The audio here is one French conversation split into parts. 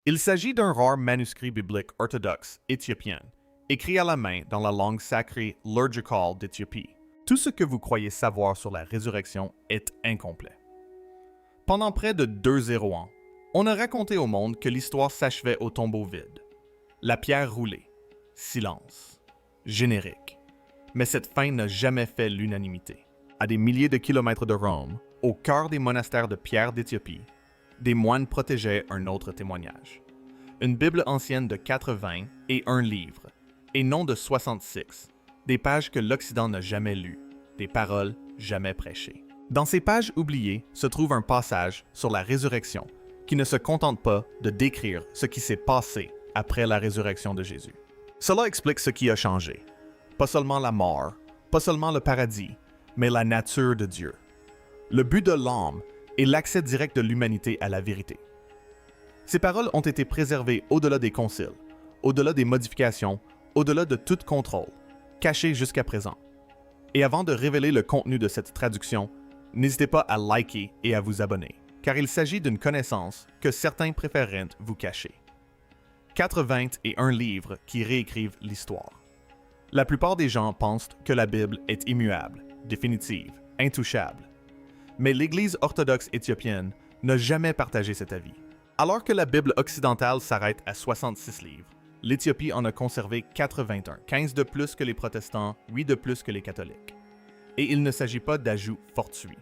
Il s'agit d'un rare manuscrit biblique orthodoxe éthiopien, écrit à la main dans la langue sacrée liturgicale d'Éthiopie. Tout ce que vous croyez savoir sur la résurrection est incomplet. Pendant près de 2 ans, on a raconté au monde que l'histoire s'achevait au tombeau vide. La pierre roulée. Silence. Générique. Mais cette fin n'a jamais fait l'unanimité. À des milliers de kilomètres de Rome, au cœur des monastères de pierre d'Éthiopie, des moines protégeaient un autre témoignage. Une Bible ancienne de 80 et un livre, et non de 66, des pages que l'Occident n'a jamais lues, des paroles jamais prêchées. Dans ces pages oubliées se trouve un passage sur la résurrection qui ne se contente pas de décrire ce qui s'est passé après la résurrection de Jésus. Cela explique ce qui a changé. Pas seulement la mort, pas seulement le paradis, mais la nature de Dieu. Le but de l'âme est l'accès direct de l'humanité à la vérité. Ces paroles ont été préservées au-delà des conciles, au-delà des modifications, au-delà de tout contrôle, cachées jusqu'à présent. Et avant de révéler le contenu de cette traduction, n'hésitez pas à liker et à vous abonner, car il s'agit d'une connaissance que certains préféreraient vous cacher. 81 livres qui réécrivent l'histoire. La plupart des gens pensent que la Bible est immuable, définitive, intouchable. Mais l'Église orthodoxe éthiopienne n'a jamais partagé cet avis. Alors que la Bible occidentale s'arrête à 66 livres, l'Éthiopie en a conservé 81, 15 de plus que les protestants, 8 de plus que les catholiques. Et il ne s'agit pas d'ajouts fortuits.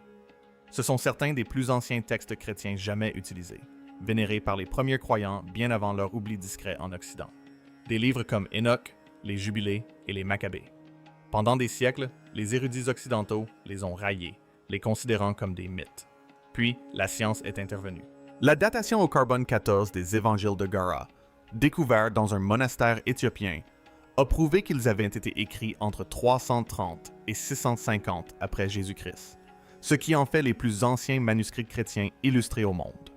Ce sont certains des plus anciens textes chrétiens jamais utilisés, vénérés par les premiers croyants bien avant leur oubli discret en Occident. Des livres comme Enoch, les Jubilés et les Maccabées. Pendant des siècles, les érudits occidentaux les ont raillés, les considérant comme des mythes. Puis, la science est intervenue. La datation au carbone 14 des évangiles de Gara, découverts dans un monastère éthiopien, a prouvé qu'ils avaient été écrits entre 330 et 650 après Jésus-Christ, ce qui en fait les plus anciens manuscrits chrétiens illustrés au monde.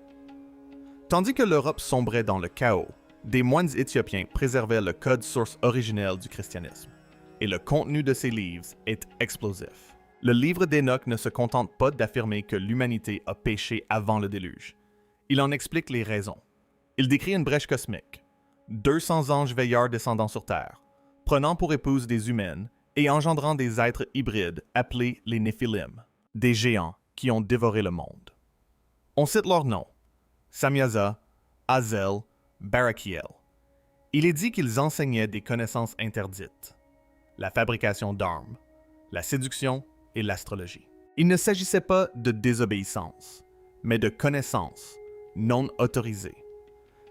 Tandis que l'Europe sombrait dans le chaos, des moines éthiopiens préservaient le code source originel du christianisme, et le contenu de ces livres est explosif. Le livre d'Enoch ne se contente pas d'affirmer que l'humanité a péché avant le déluge. Il en explique les raisons. Il décrit une brèche cosmique, 200 anges veilleurs descendant sur Terre, prenant pour épouse des humaines et engendrant des êtres hybrides appelés les Néphilim, des géants qui ont dévoré le monde. On cite leurs noms, Samyaza, Hazel, Barakiel. Il est dit qu'ils enseignaient des connaissances interdites, la fabrication d'armes, la séduction et l'astrologie. Il ne s'agissait pas de désobéissance, mais de connaissances non autorisées.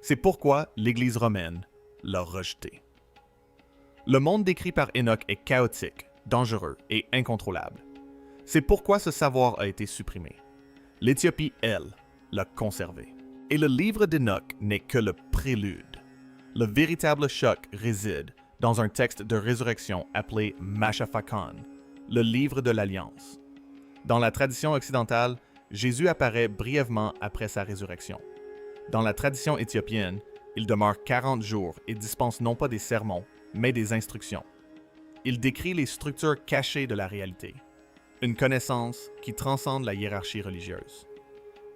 C'est pourquoi l'Église romaine l'a rejeté. Le monde décrit par Enoch est chaotique, dangereux et incontrôlable. C'est pourquoi ce savoir a été supprimé. L'Éthiopie, elle, l'a conservé. Et le livre d'Enoch n'est que le prélude. Le véritable choc réside dans un texte de résurrection appelé Mashafakon, le livre de l'Alliance. Dans la tradition occidentale, Jésus apparaît brièvement après sa résurrection. Dans la tradition éthiopienne, il demeure 40 jours et dispense non pas des sermons, mais des instructions. Il décrit les structures cachées de la réalité, une connaissance qui transcende la hiérarchie religieuse.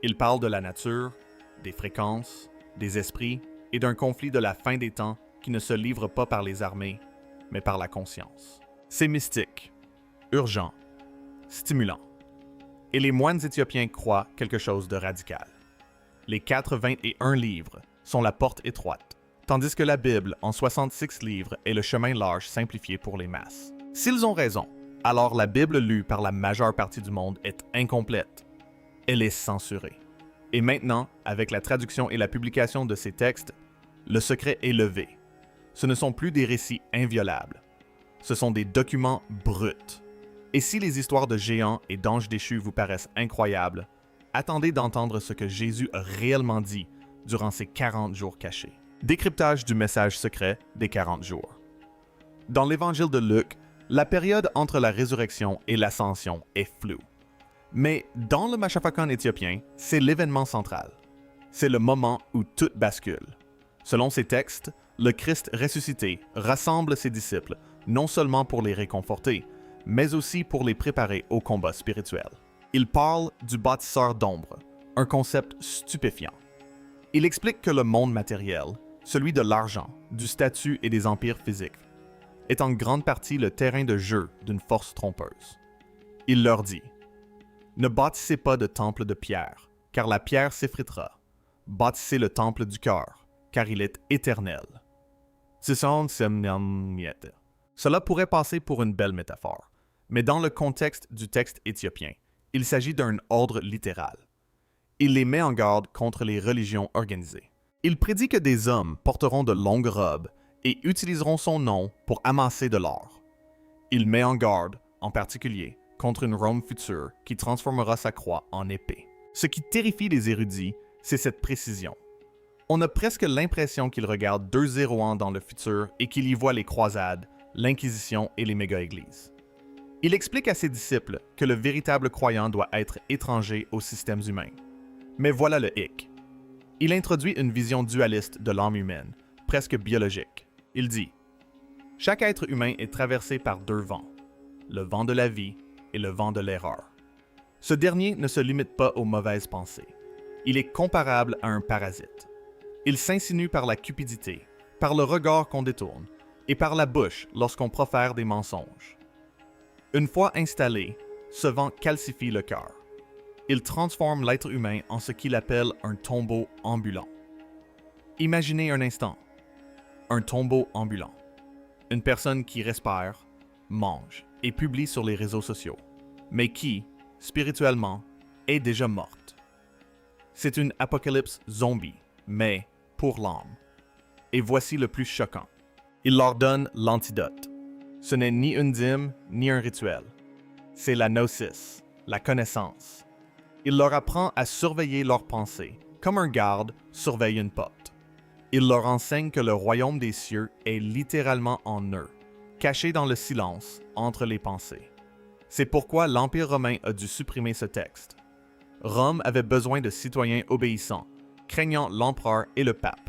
Il parle de la nature, des fréquences, des esprits et d'un conflit de la fin des temps qui ne se livre pas par les armées, mais par la conscience. C'est mystique, urgent, stimulant. Et les moines éthiopiens croient quelque chose de radical. Les 81 livres sont la porte étroite, tandis que la Bible, en 66 livres, est le chemin large simplifié pour les masses. S'ils ont raison, alors la Bible lue par la majeure partie du monde est incomplète. Elle est censurée. Et maintenant, avec la traduction et la publication de ces textes, le secret est levé. Ce ne sont plus des récits inviolables. Ce sont des documents bruts. Et si les histoires de géants et d'anges déchus vous paraissent incroyables, attendez d'entendre ce que Jésus a réellement dit durant ces 40 jours cachés. Décryptage du message secret des 40 jours. Dans l'évangile de Luc, la période entre la résurrection et l'ascension est floue. Mais dans le Mashafakon éthiopien, c'est l'événement central. C'est le moment où tout bascule. Selon ces textes, le Christ ressuscité rassemble ses disciples non seulement pour les réconforter, mais aussi pour les préparer au combat spirituel. Il parle du bâtisseur d'ombre, un concept stupéfiant. Il explique que le monde matériel, celui de l'argent, du statut et des empires physiques, est en grande partie le terrain de jeu d'une force trompeuse. Il leur dit « Ne bâtissez pas de temple de pierre, car la pierre s'effritera. Bâtissez le temple du cœur, car il est éternel. » Cela pourrait passer pour une belle métaphore, mais dans le contexte du texte éthiopien, il s'agit d'un ordre littéral. Il les met en garde contre les religions organisées. Il prédit que des hommes porteront de longues robes et utiliseront son nom pour amasser de l'or. Il met en garde, en particulier, contre une Rome future qui transformera sa croix en épée. Ce qui terrifie les érudits, c'est cette précision. On a presque l'impression qu'il regarde 2-0 ans dans le futur et qu'il y voit les croisades, l'Inquisition et les méga-églises. Il explique à ses disciples que le véritable croyant doit être étranger aux systèmes humains. Mais voilà le hic. Il introduit une vision dualiste de l'âme humaine, presque biologique. Il dit « Chaque être humain est traversé par deux vents, le vent de la vie et le vent de l'erreur. Ce dernier ne se limite pas aux mauvaises pensées. Il est comparable à un parasite. Il s'insinue par la cupidité, par le regard qu'on détourne, et par la bouche lorsqu'on profère des mensonges. Une fois installé, ce vent calcifie le cœur. Il transforme l'être humain en ce qu'il appelle un tombeau ambulant. Imaginez un instant, un tombeau ambulant. Une personne qui respire, mange et publie sur les réseaux sociaux, mais qui, spirituellement, est déjà morte. C'est une apocalypse zombie, mais pour l'âme. Et voici le plus choquant. Il leur donne l'antidote. Ce n'est ni une dîme, ni un rituel. C'est la gnosis, la connaissance. Il leur apprend à surveiller leurs pensées, comme un garde surveille une porte. Il leur enseigne que le royaume des cieux est littéralement en eux, caché dans le silence entre les pensées. C'est pourquoi l'Empire romain a dû supprimer ce texte. Rome avait besoin de citoyens obéissants, craignant l'empereur et le pape.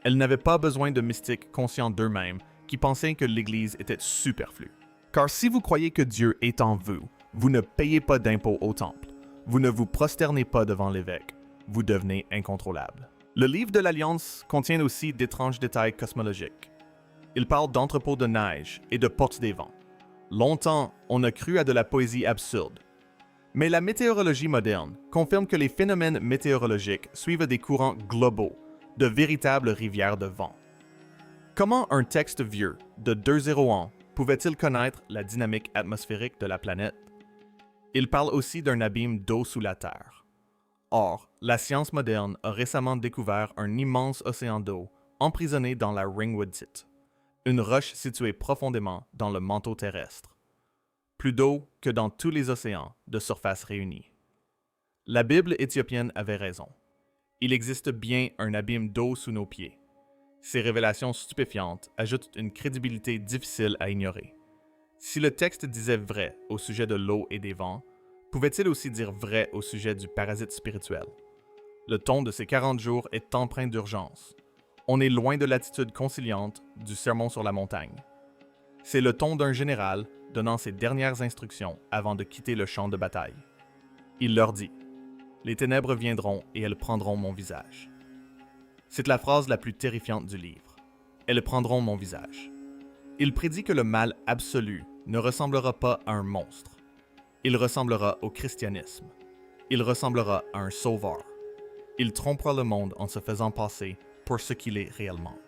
Elle n'avait pas besoin de mystiques conscients d'eux-mêmes qui pensaient que l'Église était superflue. Car si vous croyez que Dieu est en vous, vous ne payez pas d'impôts au temple, vous ne vous prosternez pas devant l'évêque, vous devenez incontrôlable. Le livre de l'Alliance contient aussi d'étranges détails cosmologiques. Il parle d'entrepôts de neige et de portes des vents. Longtemps, on a cru à de la poésie absurde. Mais la météorologie moderne confirme que les phénomènes météorologiques suivent des courants globaux, de véritables rivières de vent. Comment un texte vieux, de 2-0 ans, pouvait-il connaître la dynamique atmosphérique de la planète? Il parle aussi d'un abîme d'eau sous la Terre. Or, la science moderne a récemment découvert un immense océan d'eau emprisonné dans la Ringwood-Site, une roche située profondément dans le manteau terrestre. Plus d'eau que dans tous les océans de surface réunis. La Bible éthiopienne avait raison. Il existe bien un abîme d'eau sous nos pieds. Ces révélations stupéfiantes ajoutent une crédibilité difficile à ignorer. Si le texte disait vrai au sujet de l'eau et des vents, pouvait-il aussi dire vrai au sujet du parasite spirituel? Le ton de ces 40 jours est empreint d'urgence. On est loin de l'attitude conciliante du sermon sur la montagne. C'est le ton d'un général donnant ses dernières instructions avant de quitter le champ de bataille. Il leur dit « Les ténèbres viendront et elles prendront mon visage. » C'est la phrase la plus terrifiante du livre. « Elles prendront mon visage. » Il prédit que le mal absolu ne ressemblera pas à un monstre. Il ressemblera au christianisme. Il ressemblera à un sauveur. Il trompera le monde en se faisant passer pour ce qu'il est réellement.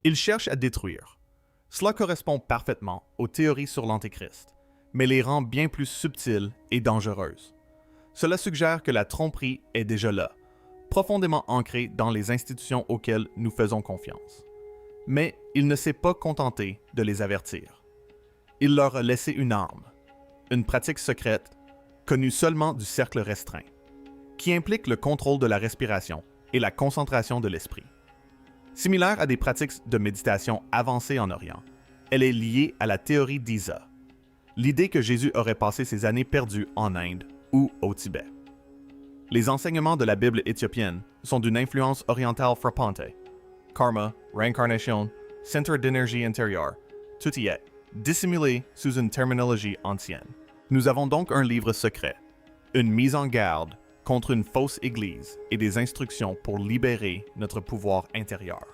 Il cherche à détruire. Cela correspond parfaitement aux théories sur l'Antéchrist, mais les rend bien plus subtiles et dangereuses. Cela suggère que la tromperie est déjà là, profondément ancré dans les institutions auxquelles nous faisons confiance. Mais il ne s'est pas contenté de les avertir. Il leur a laissé une arme, une pratique secrète, connue seulement du cercle restreint, qui implique le contrôle de la respiration et la concentration de l'esprit. Similaire à des pratiques de méditation avancées en Orient, elle est liée à la théorie d'Isa, l'idée que Jésus aurait passé ses années perdues en Inde ou au Tibet. Les enseignements de la Bible éthiopienne sont d'une influence orientale frappante. Karma, reincarnation, centre d'énergie intérieure, tout y est, dissimulé sous une terminologie ancienne. Nous avons donc un livre secret, une mise en garde contre une fausse Église et des instructions pour libérer notre pouvoir intérieur.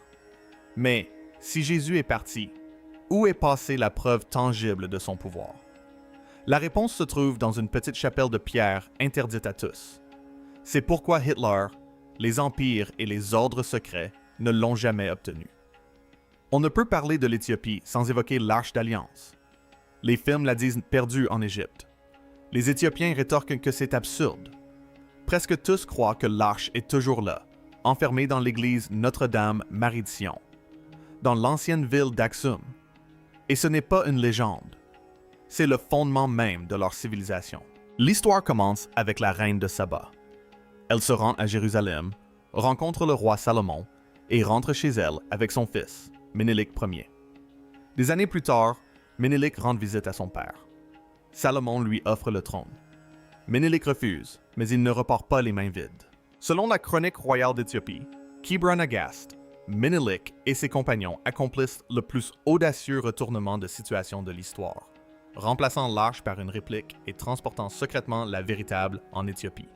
Mais si Jésus est parti, où est passée la preuve tangible de son pouvoir? La réponse se trouve dans une petite chapelle de pierre interdite à tous. C'est pourquoi Hitler, les empires et les ordres secrets ne l'ont jamais obtenu. On ne peut parler de l'Éthiopie sans évoquer l'Arche d'Alliance. Les films la disent perdue en Égypte. Les Éthiopiens rétorquent que c'est absurde. Presque tous croient que l'Arche est toujours là, enfermée dans l'église Notre-Dame Marie de Sion, dans l'ancienne ville d'Aksum. Et ce n'est pas une légende. C'est le fondement même de leur civilisation. L'histoire commence avec la reine de Saba. Elle se rend à Jérusalem, rencontre le roi Salomon et rentre chez elle avec son fils, Ménélik Ier. Des années plus tard, Ménélik rend visite à son père. Salomon lui offre le trône. Ménélik refuse, mais il ne repart pas les mains vides. Selon la chronique royale d'Éthiopie, Kebra Nagast, Ménélik et ses compagnons accomplissent le plus audacieux retournement de situation de l'histoire, remplaçant l'arche par une réplique et transportant secrètement la véritable en Éthiopie.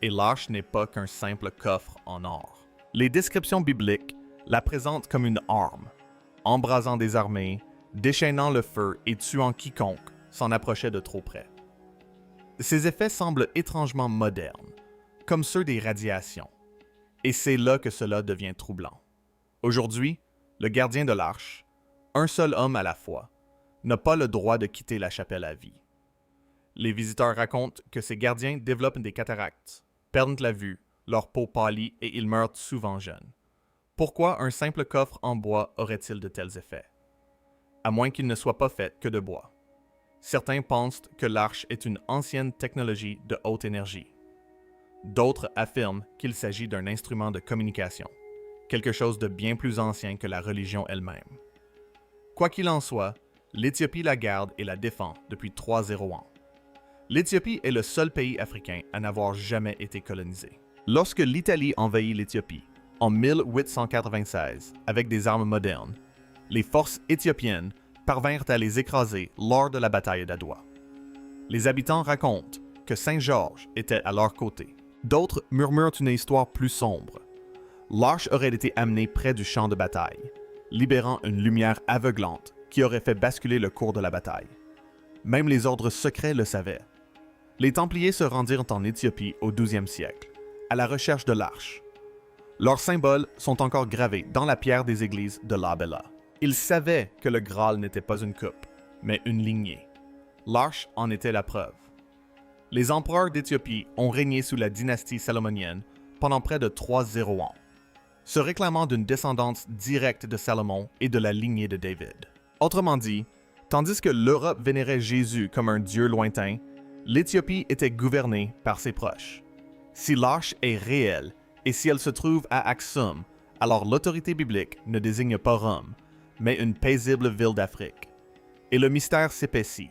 Et l'arche n'est pas qu'un simple coffre en or. Les descriptions bibliques la présentent comme une arme, embrasant des armées, déchaînant le feu et tuant quiconque s'en approchait de trop près. Ces effets semblent étrangement modernes, comme ceux des radiations, et c'est là que cela devient troublant. Aujourd'hui, le gardien de l'arche, un seul homme à la fois, n'a pas le droit de quitter la chapelle à vie. Les visiteurs racontent que ces gardiens développent des cataractes, perdent la vue, leur peau pâlit et ils meurent souvent jeunes. Pourquoi un simple coffre en bois aurait-il de tels effets? À moins qu'il ne soit pas fait que de bois. Certains pensent que l'arche est une ancienne technologie de haute énergie. D'autres affirment qu'il s'agit d'un instrument de communication, quelque chose de bien plus ancien que la religion elle-même. Quoi qu'il en soit, l'Éthiopie la garde et la défend depuis 300 ans. L'Éthiopie est le seul pays africain à n'avoir jamais été colonisé. Lorsque l'Italie envahit l'Éthiopie, en 1896, avec des armes modernes, les forces éthiopiennes parvinrent à les écraser lors de la bataille d'Adwa. Les habitants racontent que Saint-Georges était à leur côté. D'autres murmurent une histoire plus sombre. L'arche aurait été amenée près du champ de bataille, libérant une lumière aveuglante qui aurait fait basculer le cours de la bataille. Même les ordres secrets le savaient. Les Templiers se rendirent en Éthiopie au XIIe siècle, à la recherche de l'arche. Leurs symboles sont encore gravés dans la pierre des églises de Labella. Ils savaient que le Graal n'était pas une coupe, mais une lignée. L'arche en était la preuve. Les empereurs d'Éthiopie ont régné sous la dynastie salomonienne pendant près de 300 ans, se réclamant d'une descendance directe de Salomon et de la lignée de David. Autrement dit, tandis que l'Europe vénérait Jésus comme un dieu lointain, l'Éthiopie était gouvernée par ses proches. Si l'arche est réelle et si elle se trouve à Aksum, alors l'autorité biblique ne désigne pas Rome, mais une paisible ville d'Afrique. Et le mystère s'épaissit.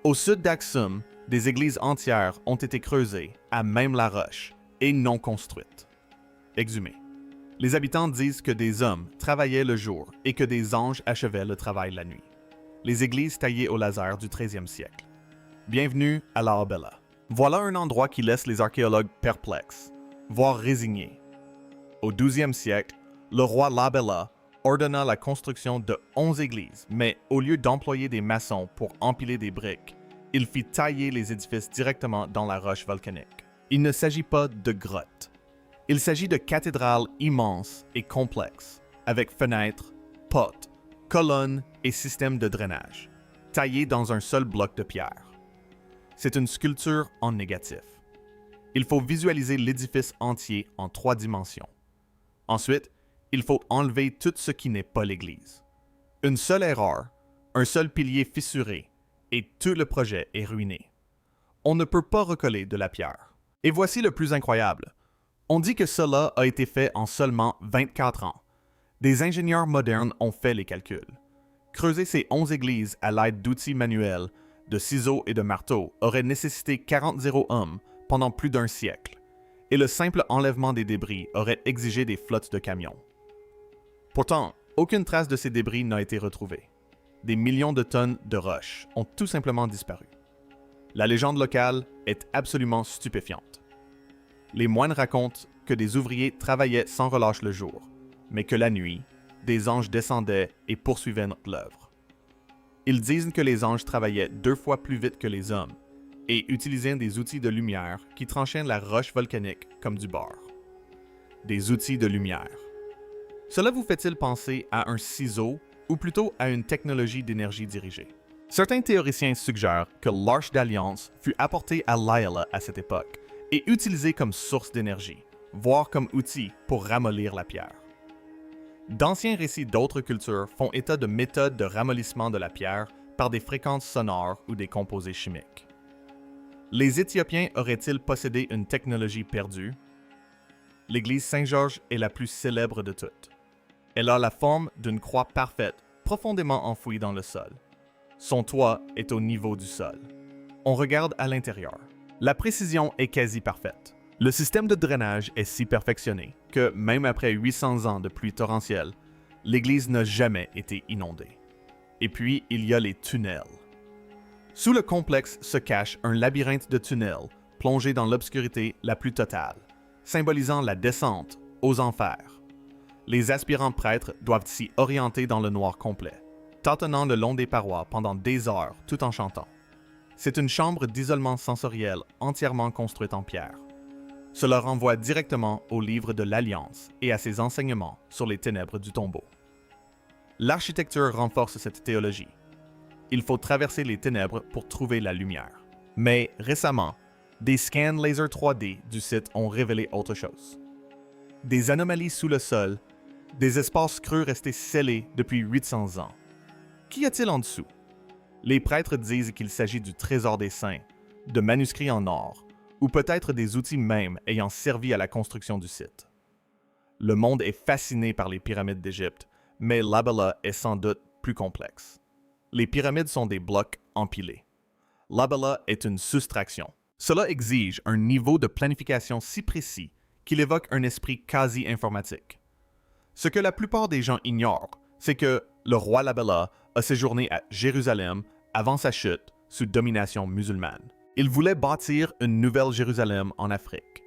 Au sud d'Aksum, des églises entières ont été creusées, à même la roche, et non construites. Exhumées. Les habitants disent que des hommes travaillaient le jour et que des anges achevaient le travail la nuit. Les églises taillées au laser du 13e siècle. Bienvenue à La Bella. Voilà un endroit qui laisse les archéologues perplexes, voire résignés. Au 12e siècle, le roi Labella ordonna la construction de 11 églises, mais au lieu d'employer des maçons pour empiler des briques, il fit tailler les édifices directement dans la roche volcanique. Il ne s'agit pas de grottes. Il s'agit de cathédrales immenses et complexes, avec fenêtres, portes, colonnes et systèmes de drainage, taillées dans un seul bloc de pierre. C'est une sculpture en négatif. Il faut visualiser l'édifice entier en 3 dimensions. Ensuite, il faut enlever tout ce qui n'est pas l'Église. Une seule erreur, un seul pilier fissuré, et tout le projet est ruiné. On ne peut pas recoller de la pierre. Et voici le plus incroyable. On dit que cela a été fait en seulement 24 ans. Des ingénieurs modernes ont fait les calculs. Creuser ces 11 églises à l'aide d'outils manuels, de ciseaux et de marteaux aurait nécessité 40 hommes pendant plus d'un siècle, et le simple enlèvement des débris aurait exigé des flottes de camions. Pourtant, aucune trace de ces débris n'a été retrouvée. Des millions de tonnes de roches ont tout simplement disparu. La légende locale est absolument stupéfiante. Les moines racontent que des ouvriers travaillaient sans relâche le jour, mais que la nuit, des anges descendaient et poursuivaient l'œuvre. Ils disent que les anges travaillaient 2 fois plus vite que les hommes et utilisaient des outils de lumière qui tranchaient la roche volcanique comme du beurre. Des outils de lumière. Cela vous fait-il penser à un ciseau ou plutôt à une technologie d'énergie dirigée? Certains théoriciens suggèrent que l'Arche d'Alliance fut apportée à Lyella à cette époque et utilisée comme source d'énergie, voire comme outil pour ramollir la pierre. D'anciens récits d'autres cultures font état de méthodes de ramollissement de la pierre par des fréquences sonores ou des composés chimiques. Les Éthiopiens auraient-ils possédé une technologie perdue? L'église Saint-Georges est la plus célèbre de toutes. Elle a la forme d'une croix parfaite, profondément enfouie dans le sol. Son toit est au niveau du sol. On regarde à l'intérieur. La précision est quasi parfaite. Le système de drainage est si perfectionné que, même après 800 ans de pluie torrentielle, l'église n'a jamais été inondée. Et puis, il y a les tunnels. Sous le complexe se cache un labyrinthe de tunnels plongé dans l'obscurité la plus totale, symbolisant la descente aux enfers. Les aspirants prêtres doivent s'y orienter dans le noir complet, tâtonnant le long des parois pendant des heures tout en chantant. C'est une chambre d'isolement sensoriel entièrement construite en pierre. Cela renvoie directement au livre de l'Alliance et à ses enseignements sur les ténèbres du tombeau. L'architecture renforce cette théologie. Il faut traverser les ténèbres pour trouver la lumière. Mais récemment, des scans laser 3D du site ont révélé autre chose. Des anomalies sous le sol, des espaces creux restés scellés depuis 800 ans. Qu'y a-t-il en dessous? Les prêtres disent qu'il s'agit du trésor des saints, de manuscrits en or, ou peut-être des outils même ayant servi à la construction du site. Le monde est fasciné par les pyramides d'Égypte, mais Labella est sans doute plus complexe. Les pyramides sont des blocs empilés. Labella est une soustraction. Cela exige un niveau de planification si précis qu'il évoque un esprit quasi informatique. Ce que la plupart des gens ignorent, c'est que le roi Labella a séjourné à Jérusalem avant sa chute sous domination musulmane. Il voulait bâtir une nouvelle Jérusalem en Afrique,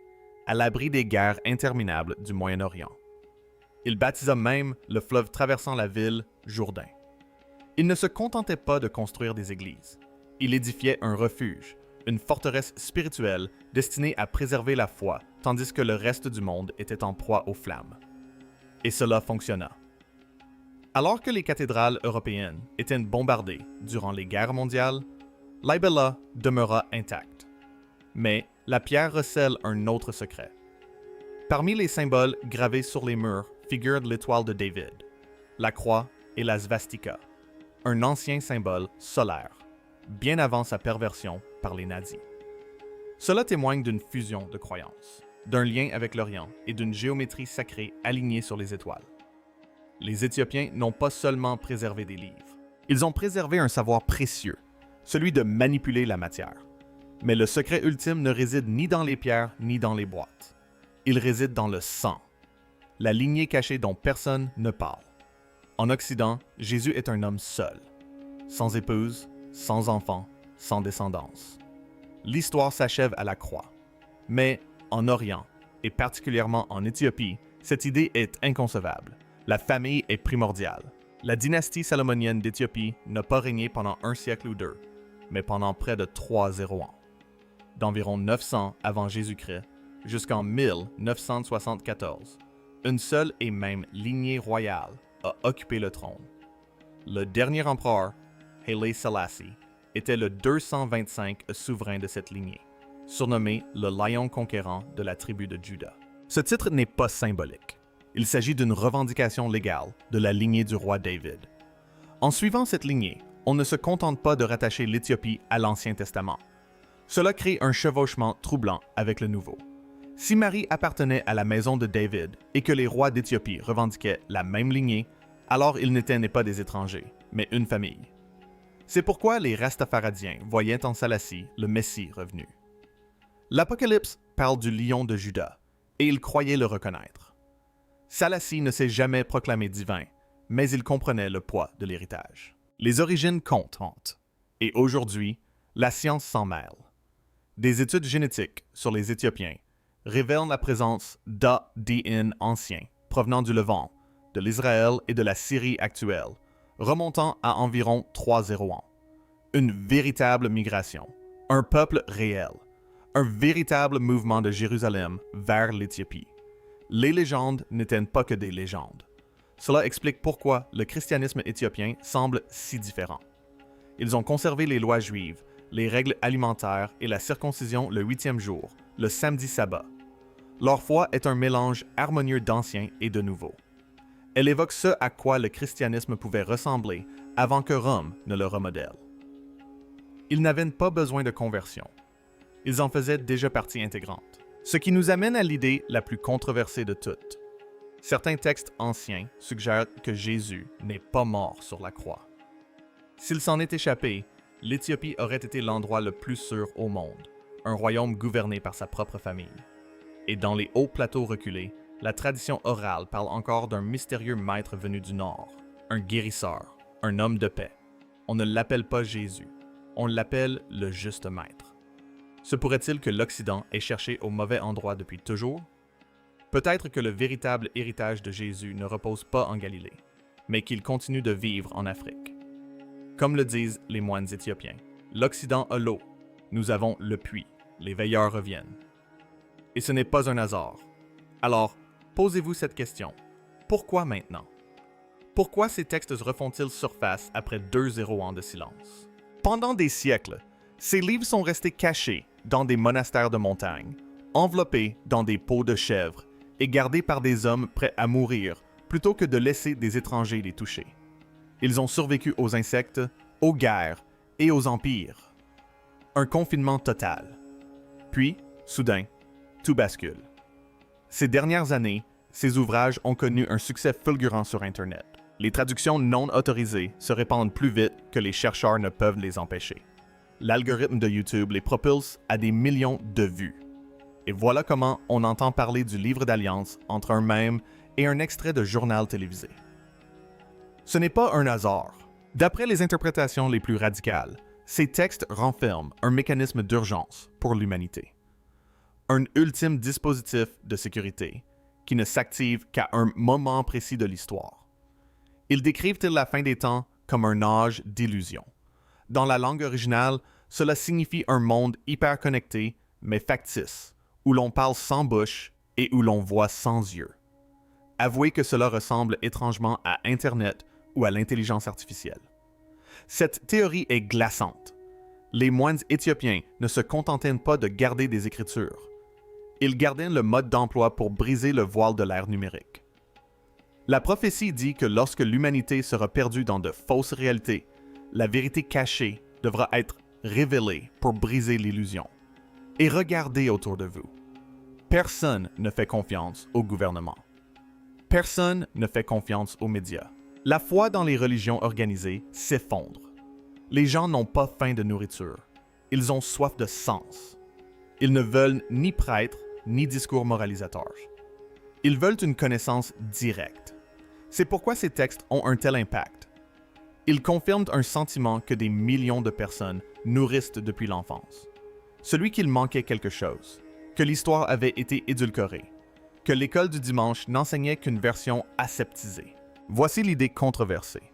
à l'abri des guerres interminables du Moyen-Orient. Il baptisa même le fleuve traversant la ville Jourdain. Il ne se contentait pas de construire des églises. Il édifiait un refuge, une forteresse spirituelle destinée à préserver la foi, tandis que le reste du monde était en proie aux flammes. Et cela fonctionna. Alors que les cathédrales européennes étaient bombardées durant les guerres mondiales, Labella demeura intacte. Mais la pierre recèle un autre secret. Parmi les symboles gravés sur les murs figure l'étoile de David, la croix et la svastika, un ancien symbole solaire, bien avant sa perversion par les nazis. Cela témoigne d'une fusion de croyances, d'un lien avec l'Orient et d'une géométrie sacrée alignée sur les étoiles. Les Éthiopiens n'ont pas seulement préservé des livres, ils ont préservé un savoir précieux, celui de manipuler la matière. Mais le secret ultime ne réside ni dans les pierres ni dans les boîtes. Il réside dans le sang, la lignée cachée dont personne ne parle. En Occident, Jésus est un homme seul, sans épouse, sans enfant, sans descendance. L'histoire s'achève à la croix. Mais en Orient, et particulièrement en Éthiopie, cette idée est inconcevable. La famille est primordiale. La dynastie salomonienne d'Éthiopie n'a pas régné pendant 1 siècle ou 2, mais pendant près de 3 ans. D'environ 900 avant Jésus-Christ jusqu'en 1974, une seule et même lignée royale a occupé le trône. Le dernier empereur, Haile Selassie, était le 225 souverain de cette lignée, surnommé le Lion conquérant de la tribu de Juda. Ce titre n'est pas symbolique. Il s'agit d'une revendication légale de la lignée du roi David. En suivant cette lignée, on ne se contente pas de rattacher l'Éthiopie à l'Ancien Testament. Cela crée un chevauchement troublant avec le Nouveau. Si Marie appartenait à la maison de David et que les rois d'Éthiopie revendiquaient la même lignée, alors ils n'étaient pas des étrangers, mais une famille. C'est pourquoi les Rastafaradiens voyaient en Salassie le Messie revenu. L'Apocalypse parle du lion de Juda, et ils croyaient le reconnaître. Salassie ne s'est jamais proclamé divin, mais il comprenait le poids de l'héritage. Les origines comptent, et aujourd'hui, la science s'en mêle. Des études génétiques sur les Éthiopiens révèlent la présence d'A-D-N anciens provenant du Levant, de l'Israël et de la Syrie actuelle, remontant à environ 3,0 ans. Une véritable migration, un peuple réel, un véritable mouvement de Jérusalem vers l'Éthiopie. Les légendes n'étaient pas que des légendes. Cela explique pourquoi le christianisme éthiopien semble si différent. Ils ont conservé les lois juives, les règles alimentaires et la circoncision le 8e jour, le samedi sabbat. Leur foi est un mélange harmonieux d'ancien et de nouveau. Elle évoque ce à quoi le christianisme pouvait ressembler avant que Rome ne le remodèle. Ils n'avaient pas besoin de conversion. Ils en faisaient déjà partie intégrante. Ce qui nous amène à l'idée la plus controversée de toutes. Certains textes anciens suggèrent que Jésus n'est pas mort sur la croix. S'il s'en est échappé, l'Éthiopie aurait été l'endroit le plus sûr au monde, un royaume gouverné par sa propre famille. Et dans les hauts plateaux reculés, la tradition orale parle encore d'un mystérieux maître venu du Nord, un guérisseur, un homme de paix. On ne l'appelle pas Jésus, on l'appelle le juste maître. Se pourrait-il que l'Occident ait cherché au mauvais endroit depuis toujours? Peut-être que le véritable héritage de Jésus ne repose pas en Galilée, mais qu'il continue de vivre en Afrique. Comme le disent les moines éthiopiens, l'Occident a l'eau, nous avons le puits, les veilleurs reviennent. Et ce n'est pas un hasard. Alors, posez-vous cette question. Pourquoi maintenant? Pourquoi ces textes refont-ils surface après 2 ans de silence? Pendant des siècles, ces livres sont restés cachés dans des monastères de montagne, enveloppés dans des peaux de chèvre et gardés par des hommes prêts à mourir plutôt que de laisser des étrangers les toucher. Ils ont survécu aux insectes, aux guerres et aux empires. Un confinement total. Puis, soudain, tout bascule. Ces dernières années, ces ouvrages ont connu un succès fulgurant sur Internet. Les traductions non autorisées se répandent plus vite que les chercheurs ne peuvent les empêcher. L'algorithme de YouTube les propulse à des millions de vues. Et voilà comment on entend parler du livre d'alliance entre un mème et un extrait de journal télévisé. Ce n'est pas un hasard. D'après les interprétations les plus radicales, ces textes renferment un mécanisme d'urgence pour l'humanité. Un ultime dispositif de sécurité qui ne s'active qu'à un moment précis de l'histoire. Ils décrivent la fin des temps comme un âge d'illusion. Dans la langue originale, cela signifie un monde hyper connecté, mais factice, où l'on parle sans bouche et où l'on voit sans yeux. Avouez que cela ressemble étrangement à Internet ou à l'intelligence artificielle. Cette théorie est glaçante. Les moines éthiopiens ne se contentaient pas de garder des écritures. Ils gardaient le mode d'emploi pour briser le voile de l'ère numérique. La prophétie dit que lorsque l'humanité sera perdue dans de fausses réalités, la vérité cachée devra être révélée pour briser l'illusion. Et regardez autour de vous. Personne ne fait confiance au gouvernement. Personne ne fait confiance aux médias. La foi dans les religions organisées s'effondre. Les gens n'ont pas faim de nourriture. Ils ont soif de sens. Ils ne veulent ni prêtres, ni discours moralisateurs. Ils veulent une connaissance directe. C'est pourquoi ces textes ont un tel impact. Ils confirment un sentiment que des millions de personnes nourrissent depuis l'enfance. Celui qu'il manquait quelque chose, que l'histoire avait été édulcorée, que l'école du dimanche n'enseignait qu'une version aseptisée. Voici l'idée controversée.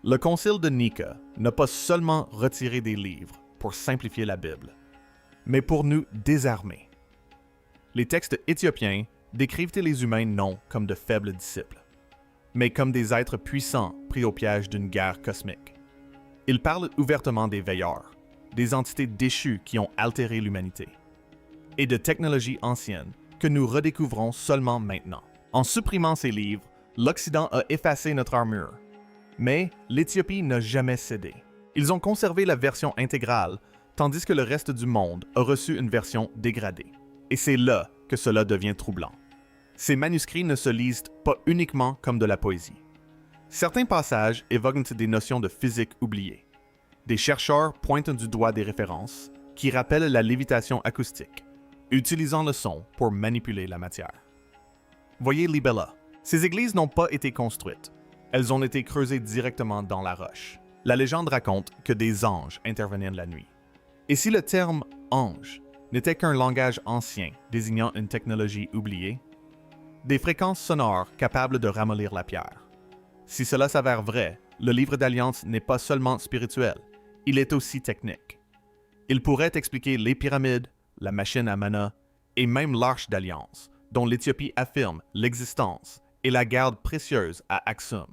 Le Concile de Nica n'a pas seulement retiré des livres pour simplifier la Bible, mais pour nous désarmer. Les textes éthiopiens décrivent les humains non comme de faibles disciples, mais comme des êtres puissants pris au piège d'une guerre cosmique. Ils parlent ouvertement des veilleurs, des entités déchues qui ont altéré l'humanité. et de technologies anciennes que nous redécouvrons seulement maintenant. En supprimant ces livres, l'Occident a effacé notre armure. Mais l'Éthiopie n'a jamais cédé. Ils ont conservé la version intégrale, tandis que le reste du monde a reçu une version dégradée. Et c'est là que cela devient troublant. Ces manuscrits ne se lisent pas uniquement comme de la poésie. Certains passages évoquent des notions de physique oubliées. Des chercheurs pointent du doigt des références qui rappellent la lévitation acoustique, utilisant le son pour manipuler la matière. Voyez Libella. Ces églises n'ont pas été construites. Elles ont été creusées directement dans la roche. La légende raconte que des anges intervenaient la nuit. Et si le terme « ange » n'était qu'un langage ancien désignant une technologie oubliée, des fréquences sonores capables de ramollir la pierre. Si cela s'avère vrai, le livre d'Alliance n'est pas seulement spirituel, il est aussi technique. Il pourrait expliquer les pyramides, la machine à mana et même l'Arche d'Alliance, dont l'Éthiopie affirme l'existence et la garde précieuse à Aksum.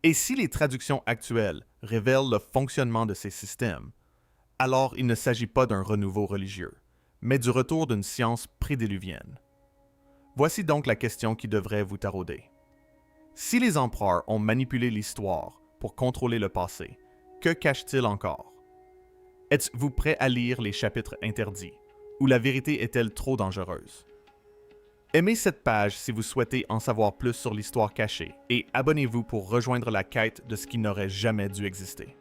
Et si les traductions actuelles révèlent le fonctionnement de ces systèmes, alors il ne s'agit pas d'un renouveau religieux, mais du retour d'une science prédiluvienne. Voici donc la question qui devrait vous tarauder. Si les empereurs ont manipulé l'histoire pour contrôler le passé, que cachent-ils encore? Êtes-vous prêt à lire les chapitres interdits, ou la vérité est-elle trop dangereuse? Aimez cette page si vous souhaitez en savoir plus sur l'histoire cachée et abonnez-vous pour rejoindre la quête de ce qui n'aurait jamais dû exister.